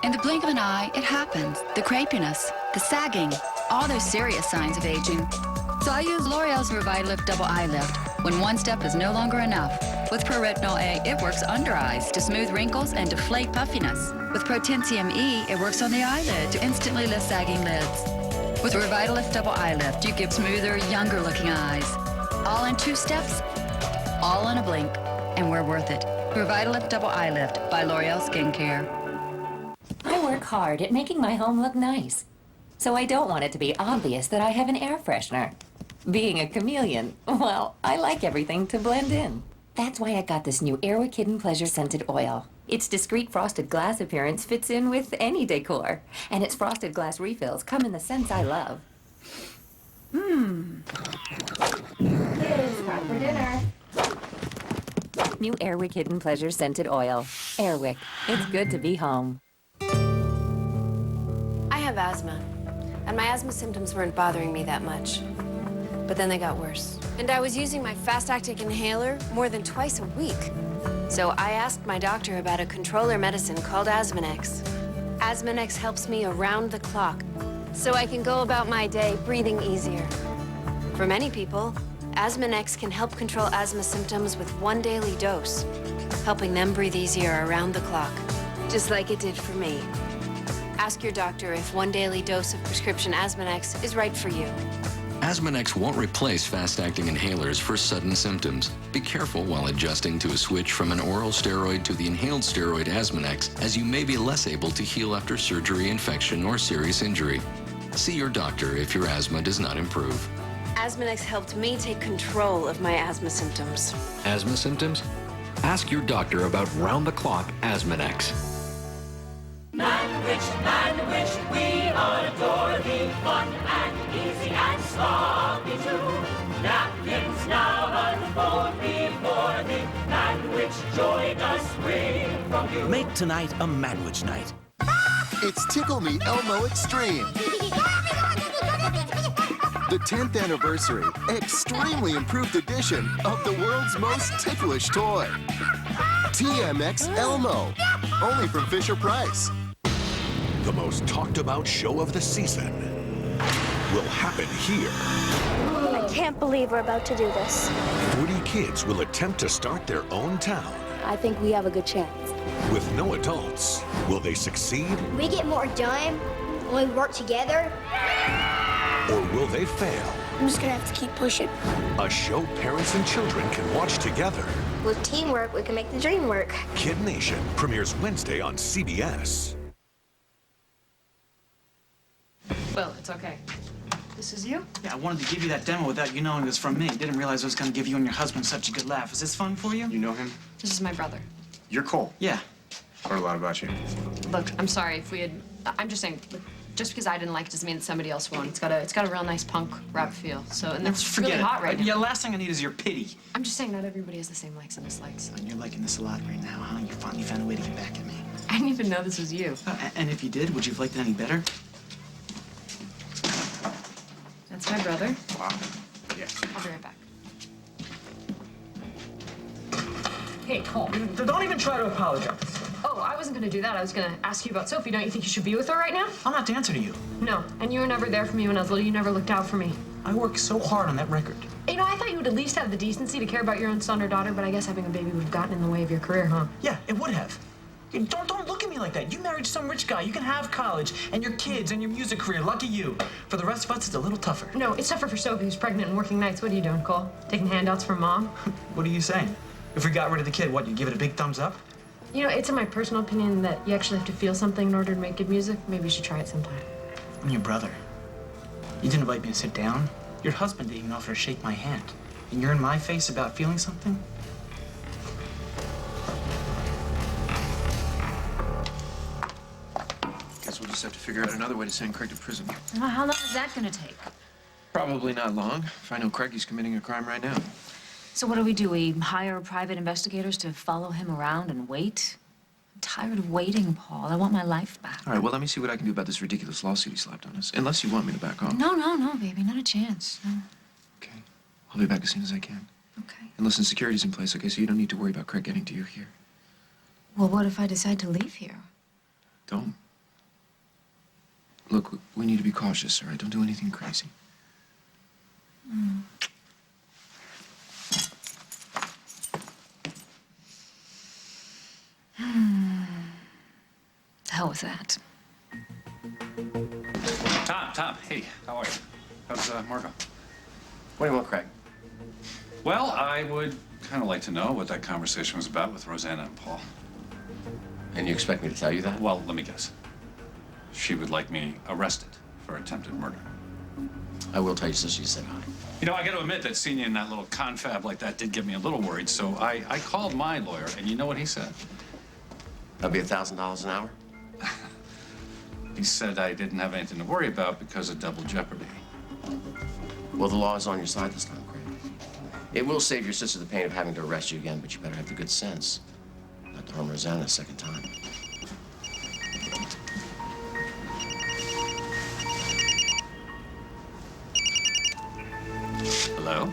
In the blink of an eye, it happens. The crepiness, the sagging, all those serious signs of aging. So I use L'Oreal's Revitalift Double Eye Lift when one step is no longer enough. With Pro-Retinol A, it works under eyes to smooth wrinkles and deflate puffiness. With Protentium E, it works on the eyelid to instantly lift sagging lids. With Revitalift Double Eye Lift, you get smoother, younger-looking eyes. All in 2 steps, all in a blink, and we're worth it. Revitalift Double Eye Lift by L'Oreal Skincare. I work hard at making my home look nice, so I don't want it to be obvious that I have an air freshener. Being a chameleon, well, I like everything to blend in. That's why I got this new Airwick Hidden Pleasure Scented Oil. Its discreet frosted glass appearance fits in with any decor, and its frosted glass refills come in the scents I love. It's time for dinner. New Airwick Hidden Pleasure Scented Oil. Airwick, it's good to be home. I have asthma, and my asthma symptoms weren't bothering me that much. But then they got worse. And I was using my fast-acting inhaler more than twice a week. So I asked my doctor about a controller medicine called Asthmanex. Asthmanex helps me around the clock, so I can go about my day breathing easier. For many people, Asthmanex can help control asthma symptoms with 1 daily dose, helping them breathe easier around the clock, just like it did for me. Ask your doctor if 1 daily dose of prescription Asthmanex is right for you. Asthmanex won't replace fast-acting inhalers for sudden symptoms. Be careful while adjusting to a switch from an oral steroid to the inhaled steroid Asthmanex, as you may be less able to heal after surgery, infection, or serious injury. See your doctor if your asthma does not improve. Asthmanex helped me take control of my asthma symptoms. Asthma symptoms? Ask your doctor about round-the-clock Asthmanex. Man which we adore thee, fun and easy and sloppy too. Napkins now unfold before thee, man which joy does spring from you. Make tonight a Manwich night. It's Tickle Me Elmo Extreme. The 10th anniversary, extremely improved edition of the world's most ticklish toy. TMX Elmo, only from Fisher-Price. The most talked about show of the season will happen here. I can't believe we're about to do this. 40 kids will attempt to start their own town. I think we have a good chance. With no adults, will they succeed We get more done when we work together. or will they fail? I'm just gonna have to keep pushing. A show parents and children can watch together. With teamwork, we can make the dream work. Kid Nation premieres Wednesday on CBS. Well, it's okay. This is you? Yeah, I wanted to give you that demo without you knowing it was from me. Didn't realize I was gonna give you and your husband such a good laugh. Is this fun for you? You know him? This is my brother. You're Cole. Yeah. Heard a lot about you. Look, I'm sorry if we had... I'm just saying, look, just because I didn't like it doesn't mean that somebody else won't. It's got a real nice punk rap feel. So, and that's really hot right now. Yeah, last thing I need is your pity. I'm just saying not everybody has the same likes and dislikes. And you're liking this a lot right now, huh? You finally found a way to get back at me. I didn't even know this was you. And if you did, would you have liked it any better? That's my brother. Wow. Yeah. I'll be right back. Hey, Cole. Don't even try to apologize. Oh, I wasn't gonna do that. I was gonna ask you about Sophie. Don't you think you should be with her right now? I'm not to answer to you. No, and you were never there for me when I was little. You never looked out for me. I worked so hard on that record. You know, I thought you would at least have the decency to care about your own son or daughter, but I guess having a baby would have gotten in the way of your career, huh? Yeah, it would have. Don't look at me like that. You married some rich guy. You can have college and your kids and your music career. Lucky you. For the rest of us, it's a little tougher. No, it's tougher for Sophie, who's pregnant and working nights. What are you doing, Cole? Taking handouts from Mom? What are you saying? If we got rid of the kid, what, you'd give it a big thumbs up? You know, it's in my personal opinion that you actually have to feel something in order to make good music. Maybe you should try it sometime. I'm your brother. You didn't invite me to sit down. Your husband didn't even offer to shake my hand. And you're in my face about feeling something? Guess we'll just have to figure out another way to send Craig to prison. Well, how long is that going to take? Probably not long. If I know Craig, he's committing a crime right now. So what do? We hire private investigators to follow him around and wait? I'm tired of waiting, Paul. I want my life back. All right, well, let me see what I can do about this ridiculous lawsuit he slapped on us. Unless you want me to back off. No, baby. Not a chance. No. Okay. I'll be back as soon as I can. Okay. And listen, security's in place, okay? So you don't need to worry about Craig getting to you here. Well, what if I decide to leave here? Don't. Look, we need to be cautious, all right? Don't do anything crazy. Mm. The hell with that. Tom, hey, how are you? How's Margot? What do you want, Craig? Well, I would kind of like to know what that conversation was about with Rosanna and Paul. And you expect me to tell you that? Well, let me guess. She would like me arrested for attempted murder. I will tell you so she said hi. You know, I got to admit that seeing you in that little confab like that did get me a little worried, so I called my lawyer, and you know what he said? That'll be $1,000 an hour? He said I didn't have anything to worry about because of double jeopardy. Well, the law is on your side this time, Craig. It will save your sister the pain of having to arrest you again, but you better have the good sense not to harm Rosanna a second time. Hello?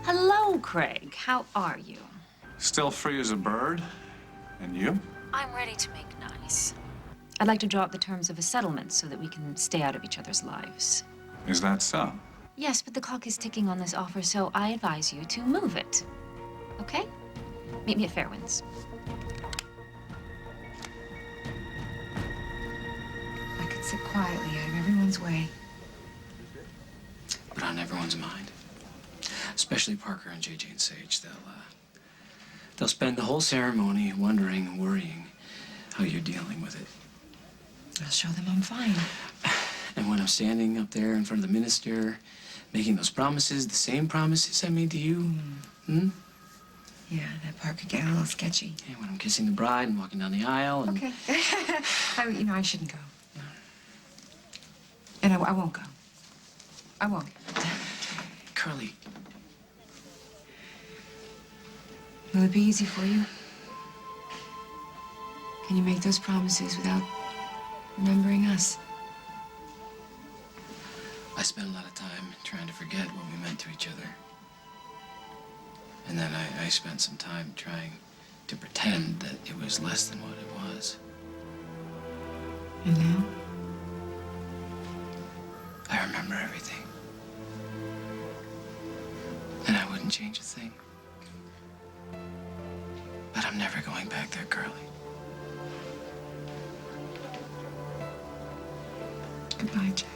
Hello, Craig. How are you? Still free as a bird? And you? I'm ready to make nice. I'd like to draw up the terms of a settlement so that we can stay out of each other's lives. Is that so? Yes, but the clock is ticking on this offer, so I advise you to move it. Okay? Meet me at Fairwinds. I could sit quietly out of everyone's way. But on everyone's mind. Especially Parker and JJ and Sage. They'll spend the whole ceremony wondering and worrying how you're dealing with it. I'll show them I'm fine. And when I'm standing up there in front of the minister, making those promises, the same promises I made to you, Yeah, that part could get a little sketchy. And when I'm kissing the bride and walking down the aisle and... Okay. I shouldn't go. And I won't go. I won't. Curly. Will it be easy for you? Can you make those promises without remembering us? I spent a lot of time trying to forget what we meant to each other. And then I spent some time trying to pretend that it was less than what it was. And now? I remember everything. And I wouldn't change a thing. But I'm never going back there, Curly. Goodbye, Jack.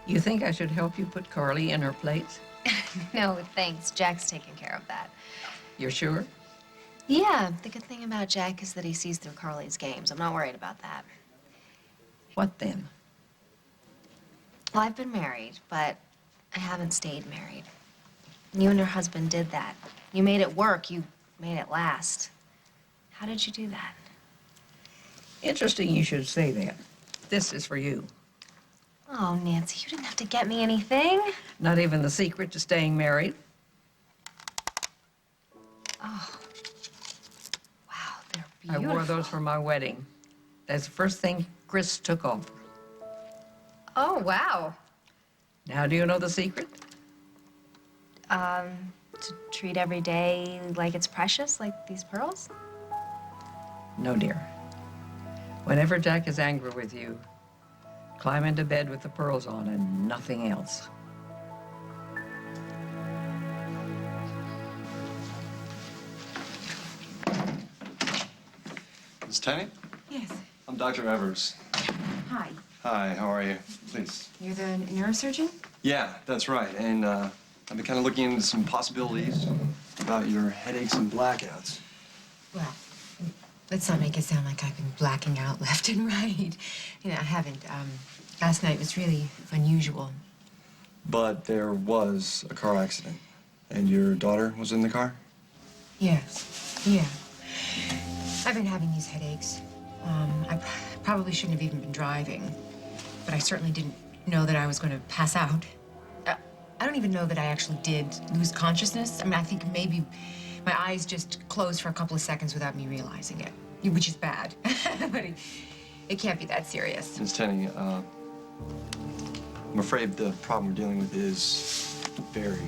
You think I should help you put Carly in her place? No, thanks. Jack's taking care of that. You're sure? Yeah, the good thing about Jack is that he sees through Carly's games. I'm not worried about that. What then? Well, I've been married, but I haven't stayed married. You and your husband did that. You made it work. You made it last. How did you do that? Interesting you should say that. This is for you. Oh, Nancy, you didn't have to get me anything. Not even the secret to staying married. Oh. Wow, they're I beautiful. wore those for my wedding. That's the first thing Chris took off. Oh, wow. Now do you know the secret? To treat every day like it's precious, like these pearls? No, dear. Whenever Jack is angry with you, climb into bed with the pearls on and nothing else. Miss Tenney? Yes. I'm Dr. Evers. Hi. Hi, how are you? Please. You're the neurosurgeon? Yeah, that's right. And I've been kind of looking into some possibilities about your headaches and blackouts. Well, let's not make it sound like I've been blacking out left and right. You know, I haven't. Last night was really unusual. But there was a car accident, and your daughter was in the car? Yes. Yeah. I've been having these headaches. I probably shouldn't have even been driving, but I certainly didn't know that I was going to pass out. I don't even know that I actually did lose consciousness. I mean, I think maybe my eyes just closed for a couple of seconds without me realizing it, which is bad. But it can't be that serious. Ms. Tenney, I'm afraid the problem we're dealing with is very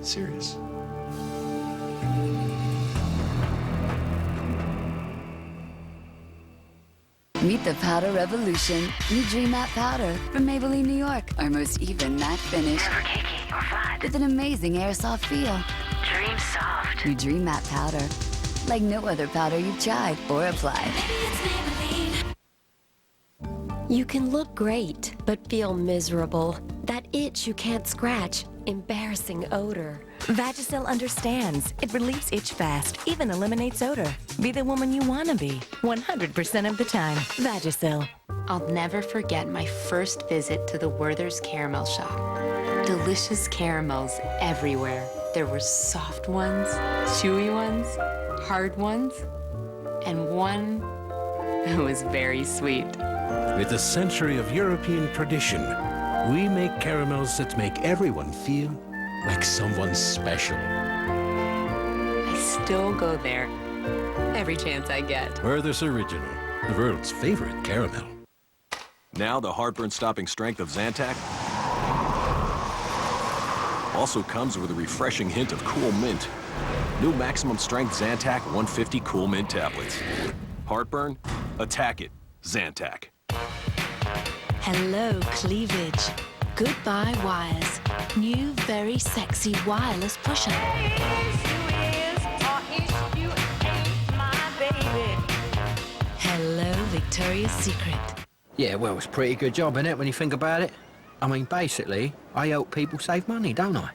serious. Meet the powder revolution. New Dream Matte Powder from Maybelline, New York. Our most even matte finish. Never cakey or flat. With an amazing airsoft feel. Dream soft. New Dream Matte Powder. Like no other powder you've tried or applied. You can look great, but feel miserable. That itch you can't scratch. Embarrassing odor. Vagisil understands. It relieves itch fast, even eliminates odor. Be the woman you want to be, 100% of the time. Vagisil. I'll never forget my first visit to the Werther's Caramel Shop. Delicious caramels everywhere. There were soft ones, chewy ones, hard ones, and one that was very sweet. With a century of European tradition, we make caramels that make everyone feel like someone special. I still go there every chance I get. Werther's Original, the world's favorite caramel. Now the heartburn-stopping strength of Zantac also comes with a refreshing hint of cool mint. New maximum strength Zantac 150 Cool Mint tablets. Heartburn? Attack it. Zantac. Hello, cleavage. Goodbye, wires. New, very sexy wireless pusher. Hello, Victoria's Secret. Yeah, well, it's a pretty good job, innit, when you think about it? I mean, basically, I help people save money, don't I?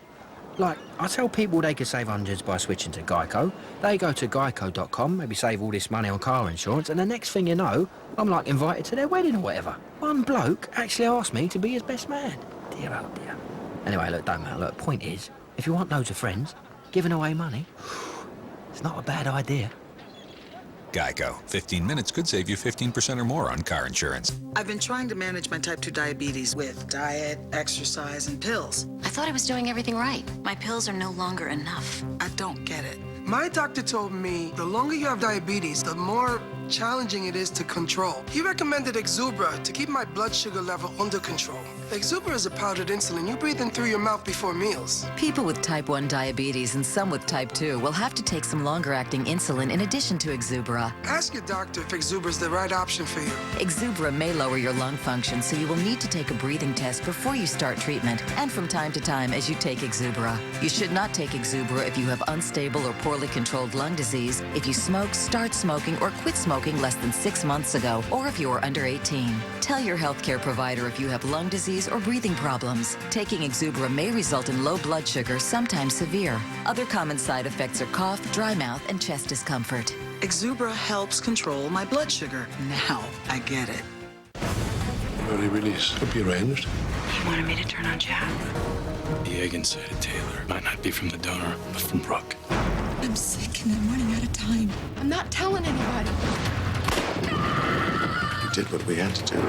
Like, I tell people they can save hundreds by switching to Geico. They go to geico.com, maybe save all this money on car insurance, and the next thing you know, I'm like invited to their wedding or whatever. One bloke actually asked me to be his best man. Dear oh dear. Anyway, look, don't matter. Look, point is, if you want loads of friends, giving away money, it's not a bad idea. Geico. 15 minutes could save you 15% or more on car insurance. I've been trying to manage my type 2 diabetes with diet, exercise, and pills. I thought I was doing everything right. My pills are no longer enough. I don't get it. My doctor told me the longer you have diabetes, the more challenging it is to control. He recommended Exubra to keep my blood sugar level under control. Exubra is a powdered insulin you breathe in through your mouth before meals. People with type 1 diabetes and some with type 2 will have to take some longer-acting insulin in addition to Exubra. Ask your doctor if Exubra is the right option for you. Exubra may lower your lung function, so you will need to take a breathing test before you start treatment and from time to time as you take Exubra. You should not take Exubra if you have unstable or poorly controlled lung disease, if you smoke, start smoking, or quit smoking less than 6 months ago, or if you are under 18. Tell your healthcare provider if you have lung disease or breathing problems. Taking Exubra may result in low blood sugar, sometimes severe. Other common side effects are cough, dry mouth, and chest discomfort. Exubra helps control my blood sugar. Now I get it. Early release could be arranged. He wanted me to turn on Chad. The egg inside of Taylor might not be from the donor, but from Brooke. I'm sick and I'm running out of time. I'm not telling anybody. We did what we had to do.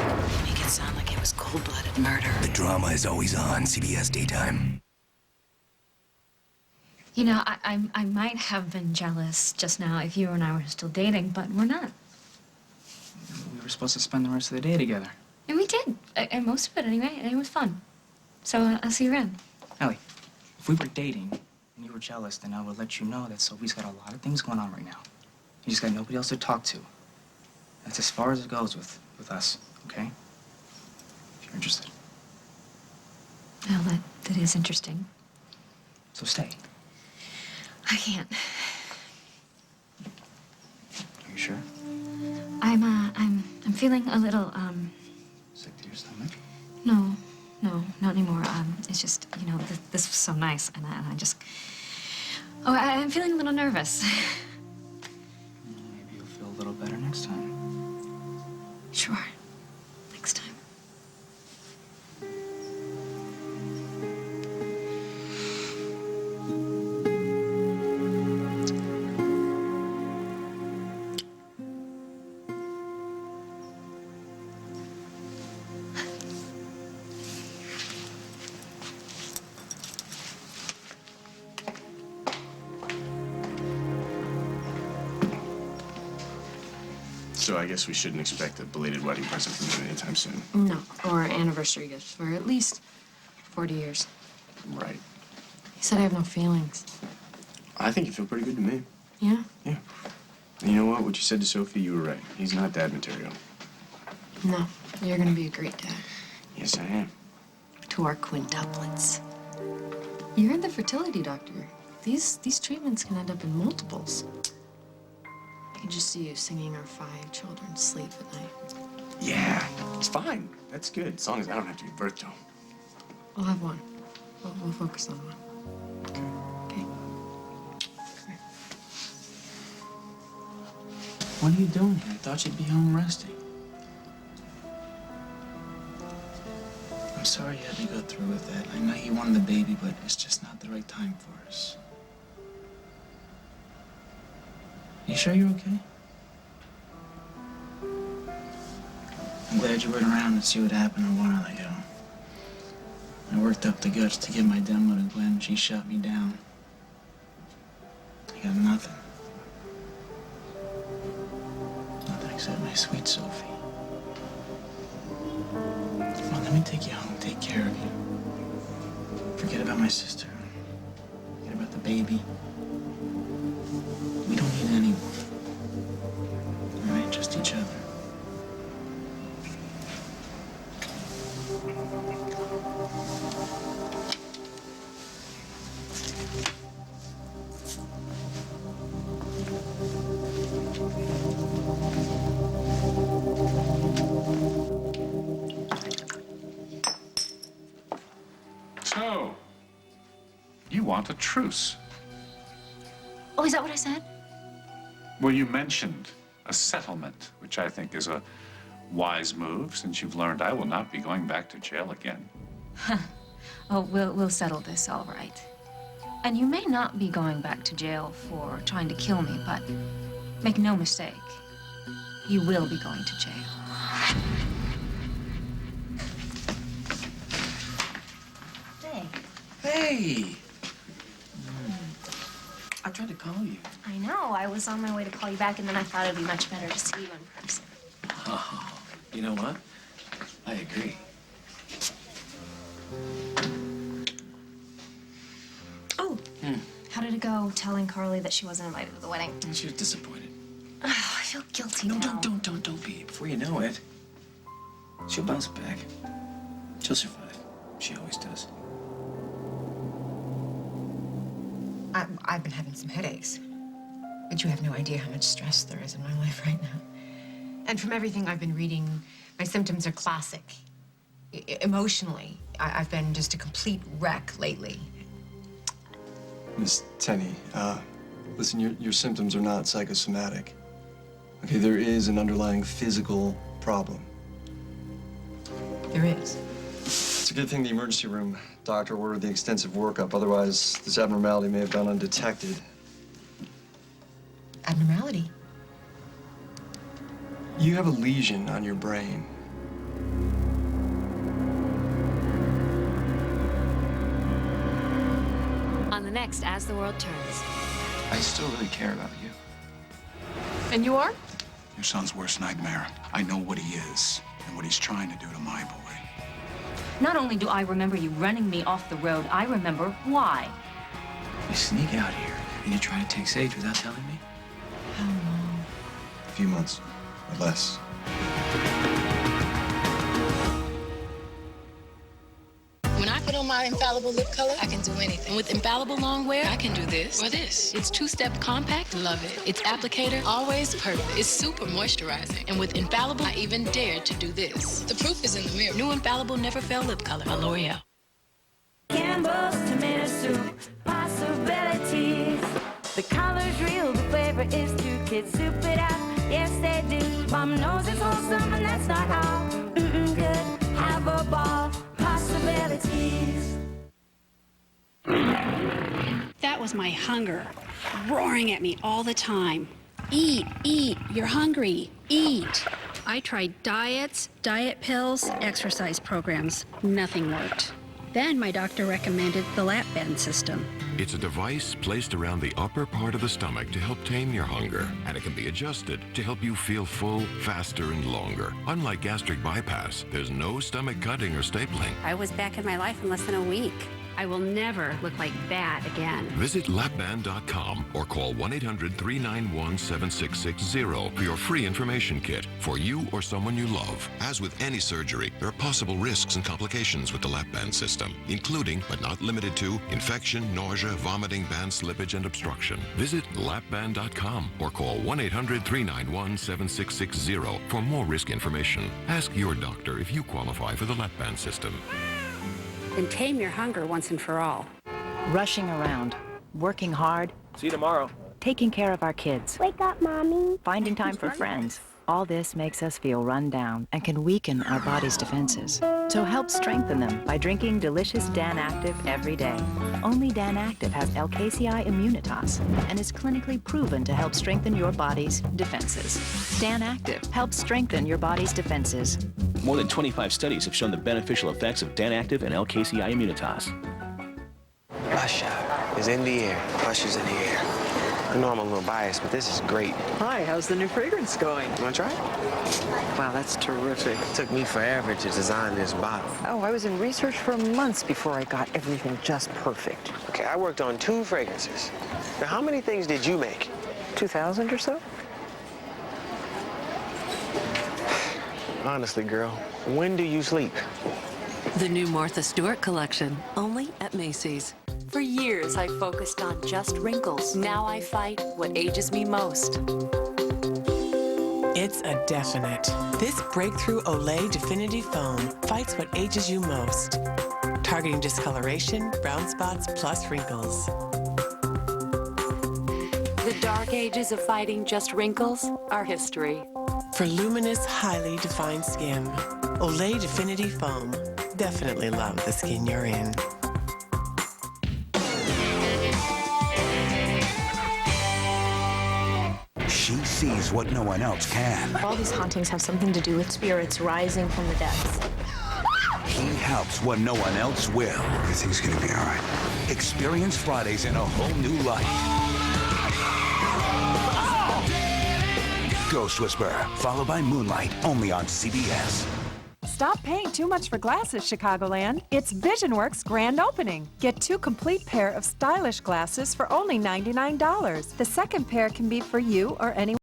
Make it sound like it was cold-blooded murder. The drama is always on CBS Daytime. You know, I might have been jealous just now if you and I were still dating, but we're not. We were supposed to spend the rest of the day together. And we did. And most of it anyway, and it was fun. So I'll see you around. Ellie, if we were dating and you were jealous, then I would let you know that Sophie's got a lot of things going on right now. You just got nobody else to talk to. That's as far as it goes with us, okay? If you're interested. Well, that is interesting. So stay. I can't. Are you sure? I'm feeling a little, Sick to your stomach? No, not anymore. It's just, this was so nice, and I just... Oh, I'm feeling a little nervous. Maybe you'll feel a little better next time. Sure. Next time. So I guess we shouldn't expect a belated wedding present from you anytime soon. No, or anniversary gifts for at least 40 years. Right. He said I have no feelings. I think you feel pretty good to me. Yeah? Yeah. And you know what? What you said to Sophie, you were right. He's not dad material. No, you're gonna be a great dad. Yes, I am. To our quintuplets. You heard the fertility doctor. These treatments can end up in multiples. I can just see you singing our 5 children to sleep at night. Yeah, it's fine. That's good, as long as I don't have to give birth to him. I'll have one. We'll focus on one. Okay. What are you doing here? I thought you'd be home resting. I'm sorry you had to go through with that. I know you wanted the baby, but it's just not the right time for us. You sure you're okay? I'm glad you weren't around to see what happened a while ago. I worked up the guts to give my demo to Gwen. She shut me down. I got nothing. Nothing except my sweet Sophie. Come on, let me take you home, take care of you. Forget about my sister. Forget about the baby. We don't need anyone. All right, just each other. So, you want a truce? Oh, is that what I said? Well, you mentioned a settlement, which I think is a wise move, since you've learned I will not be going back to jail again. Oh, we'll settle this all right. And you may not be going back to jail for trying to kill me, but make no mistake, you will be going to jail. Hey. Hey! I tried to call you. I know. I was on my way to call you back, and then I thought it'd be much better to see you in person. Oh, you know what? I agree. Oh, how did it go telling Carly that she wasn't invited to the wedding? She was disappointed. Oh, I feel guilty No, now. don't be. Before you know it, she'll bounce back. She'll survive. She always does. I've been having some headaches. But you have no idea how much stress there is in my life right now. And from everything I've been reading, my symptoms are classic. Emotionally, I've been just a complete wreck lately. Miss Tenney, listen, your symptoms are not psychosomatic. Okay, there is an underlying physical problem. There is. It's a good thing the emergency room doctor ordered the extensive workup. Otherwise, this abnormality may have gone undetected. Abnormality? You have a lesion on your brain. On the next As the World Turns. I still really care about you. And you are? Your son's worst nightmare. I know what he is and what he's trying to do to my boy. Not only do I remember you running me off the road, I remember why. You sneak out here and you try to take Sage without telling me? How long? A few months, or less. When I put know my infallible lip color? I can do anything. And with infallible longwear, I can do this or this. It's two-step compact. Love it. Its applicator, always perfect. It's super moisturizing. And with infallible, I even dare to do this. The proof is in the mirror. New infallible never fail lip color by L'Oreal. Campbell's tomato soup, possibilities. The color's real, the flavor is true. Kids soup it up, yes they do. Mom knows it's wholesome and that's not all. Good, have a ball, possibilities. That was my hunger, roaring at me all the time. Eat, eat, you're hungry, eat. I tried diets, diet pills, exercise programs. Nothing worked. Then my doctor recommended the lap band system. It's a device placed around the upper part of the stomach to help tame your hunger, and it can be adjusted to help you feel full faster and longer. Unlike gastric bypass, there's no stomach cutting or stapling. I was back in my life in less than a week. I will never look like that again. Visit lapband.com or call 1-800-391-7660 for your free information kit for you or someone you love. As with any surgery, there are possible risks and complications with the lap band system, including, but not limited to, infection, nausea, vomiting, band slippage, and obstruction. Visit lapband.com or call 1-800-391-7660 for more risk information. Ask your doctor if you qualify for the lap band system. And tame your hunger once and for all. Rushing around, working hard. See you tomorrow. Taking care of our kids. Wake up, Mommy. Finding time for friends. All this makes us feel run down and can weaken our body's defenses. So help strengthen them by drinking delicious Dan Active every day. Only Dan Active has LKCI Immunitas and is clinically proven to help strengthen your body's defenses. Dan Active helps strengthen your body's defenses. More than 25 studies have shown the beneficial effects of Dan Active and LKCI Immunitas. Rush Hour is in the air. Usher's in the air. I know I'm a little biased, but this is great. Hi, how's the new fragrance going? You want to try it? Wow, that's terrific. It took me forever to design this bottle. Oh, I was in research for months before I got everything just perfect. Okay, I worked on 2 fragrances. Now, how many things did you make? 2,000 or so? Honestly, girl, when do you sleep? The new Martha Stewart collection, only at Macy's. For years, I focused on just wrinkles. Now I fight what ages me most. It's a definite. This breakthrough Olay Definitive Foam fights what ages you most. Targeting discoloration, brown spots, plus wrinkles. The dark ages of fighting just wrinkles are history. For luminous, highly defined skin, Olay Definitive Foam. Definitely love the skin you're in. She sees what no one else can. All these hauntings have something to do with spirits rising from the depths. He helps what no one else will. Everything's gonna be all right. Experience Fridays in a whole new light. Ghost Whisperer, followed by Moonlight, only on CBS. Stop paying too much for glasses, Chicagoland. It's VisionWorks' grand opening. Get 2 complete pair of stylish glasses for only $99. The second pair can be for you or anyone